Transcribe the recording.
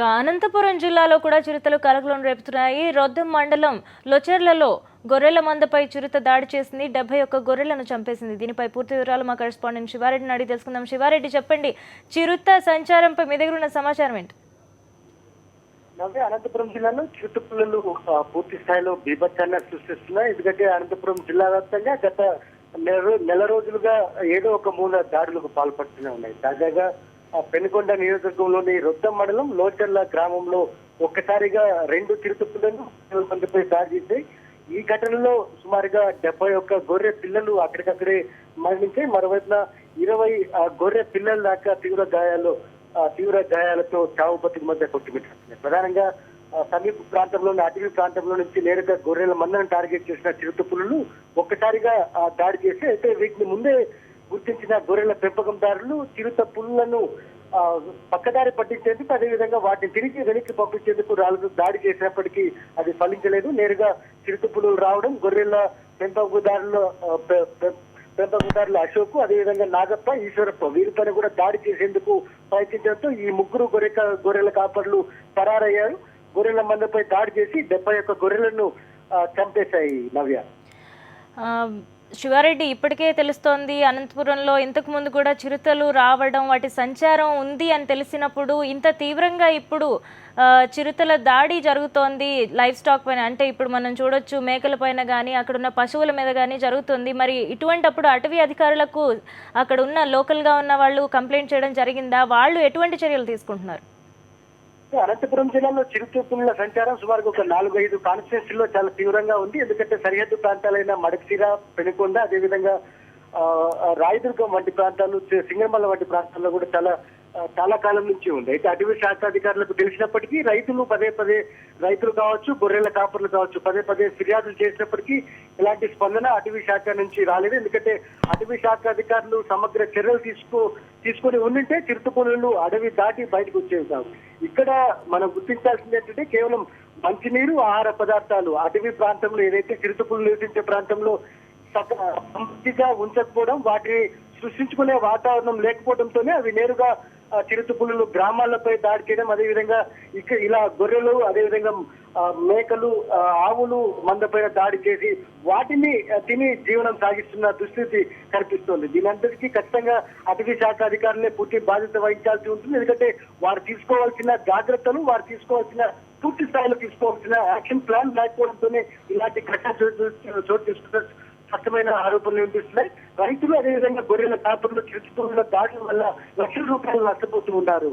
అనంతపురం జిల్లాలో కూడా చిరుతలు కలకలం రేపుతున్నాయి. రొద్దం మండలం లొచెర్లలో గొర్రెల మందపై చిరుత దాడి చేసింది. 71 గొర్రెలను చంపేసింది. దీనిపై పూర్తి వివరాలు మా కరెస్పాండెంట్ శివారెడ్డిని అడిగి తెలుసుకుందాం. శివారెడ్డి, చెప్పండి, చిరుత సంచారంపై మీ దగ్గర ఉన్న సమాచారం ఏంటి? అనంతపురం జిల్లాలో చిరుత పుల్లలు పూర్తి స్థాయిలో బీభత్సాన్ని సృష్టిస్తున్నాయి. ఎందుకంటే అనంతపురం జిల్లా వ్యాప్తంగా గత నెల రోజులుగా ఏదో ఒక మూల దాడులకు పాల్పడుతూనే ఉన్నాయి. తాజాగా పెనుకొండ నియోజకవర్గంలోని రొద్దం మండలం లోచర్ల గ్రామంలో ఒక్కసారిగా 2 చిరుత పుల్లలు మందిపై దాడి చేశాయి. ఈ ఘటనలో సుమారుగా 71 గొర్రె పిల్లలు అక్కడికక్కడే మరణించాయి. మరోవైపున 20 గొర్రె పిల్లల దాకా తీవ్ర గాయాలతో చావు బతుకు మధ్య కొట్టుమిట్టారు. ప్రధానంగా సమీప ప్రాంతంలోని అటవీ ప్రాంతంలో నుంచి నేరుగా గొర్రెల మందను టార్గెట్ చేసిన చిరుత పులులు ఒక్కసారిగా దాడి చేసి, అయితే వీటిని ముందే గుర్తించిన గొర్రెల పెంపకందారులు చిరుత పులులను పక్కదారి పట్టించేందుకు, అదేవిధంగా వాటిని తిరిగి వెనక్కి పంపించేందుకు దాడి చేసినప్పటికీ అది ఫలించలేదు. నేరుగా చిరుత పులులు రావడం గొర్రెల పెంపకందారులు అశోక్, అదేవిధంగా నాగప్ప, ఈశ్వరప్ప వీరిపైన కూడా దాడి చేసేందుకు ప్రయత్నించడంతో ఈ ముగ్గురు గొర్రెల కాపర్లు పరారయ్యారు. గొర్రెల మందపై దాడి చేసి 71 గొర్రెలను చంపేశాయి. నవ్య, శివారెడ్డి, ఇప్పటికే తెలుస్తోంది అనంతపురంలో ఇంతకు ముందు కూడా చిరుతలు రావడం, వాటి సంచారం ఉంది అని తెలిసినప్పుడు ఇంత తీవ్రంగా ఇప్పుడు చిరుతల దాడి జరుగుతోంది లైఫ్ స్టాక్ పైన. అంటే ఇప్పుడు మనం చూడొచ్చు, మేకల పైన కానీ అక్కడ ఉన్న పశువుల మీద కానీ జరుగుతుంది. మరి ఇటువంటప్పుడు అటవీ అధికారులకు అక్కడ ఉన్న లోకల్గా ఉన్న వాళ్ళు కంప్లైంట్ చేయడం జరిగిందా? వాళ్ళు ఎటువంటి చర్యలు తీసుకుంటున్నారు? అనంతపురం జిల్లాలో చిరుత పులుల సంచారం సుమారుగా ఒక 4-5 కాన్స్టిట్యూన్సీల్లో చాలా తీవ్రంగా ఉంది. ఎందుకంటే సరిహద్దు ప్రాంతాలైన మడకశిర, పెనుకొండ, అదేవిధంగా రాయదుర్గం వంటి ప్రాంతాలు, సింగమల్ల వంటి ప్రాంతాల్లో కూడా చాలా కాలం నుంచి ఉంది. అయితే అటవీ శాఖ అధికారులకు తెలిసినప్పటికీ రైతులు కావచ్చు, గొర్రెల కాపర్లు కావచ్చు పదే ఫిర్యాదులు చేసినప్పటికీ ఇలాంటి స్పందన అటవీ శాఖ నుంచి రాలేదు. ఎందుకంటే అటవీ శాఖ అధికారులు సమగ్ర చర్యలు తీసుకొని ఉండింటే చిరుత పులులు అడవి దాటి బయటకు వచ్చేవి కావు. ఇక్కడ మనం గుర్తించాల్సింది ఏంటంటే, కేవలం మంచినీరు, ఆహార పదార్థాలు అటవీ ప్రాంతంలో ఏదైతే చిరుత పులులు నివసించే ప్రాంతంలో సమృద్ధిగా ఉంచకపోవడం, వాటిని సృష్టించుకునే వాతావరణం లేకపోవడంతోనే అవి నేరుగా చిరుత పులులు గ్రామాలపై దాడి చేయడం, అదేవిధంగా ఇలా గొర్రెలు, అదేవిధంగా మేకలు, ఆవులు మందపైన దాడి చేసి వాటిని తిని జీవనం సాగిస్తున్న దుస్థితి కనిపిస్తోంది. దీనంతటికీ ఖచ్చితంగా అటవీ శాఖ అధికారులే పూర్తి బాధ్యత వహించాల్సి ఉంటుంది. ఎందుకంటే వారు తీసుకోవాల్సిన జాగ్రత్తలు, వారు పూర్తి స్థాయిలో తీసుకోవాల్సిన యాక్షన్ ప్లాన్ లేకపోవడంతోనే ఇలాంటి ఘటన చోటు తీసుకున్న స్పష్టమైన ఆరోపణలు వినిపిస్తున్నాయి. రైతులు, అదేవిధంగా గొర్రెల కాపర్లు చిరుత పులుల దాడుల వల్ల లక్షల రూపాయలు నష్టపోతూ ఉన్నారు.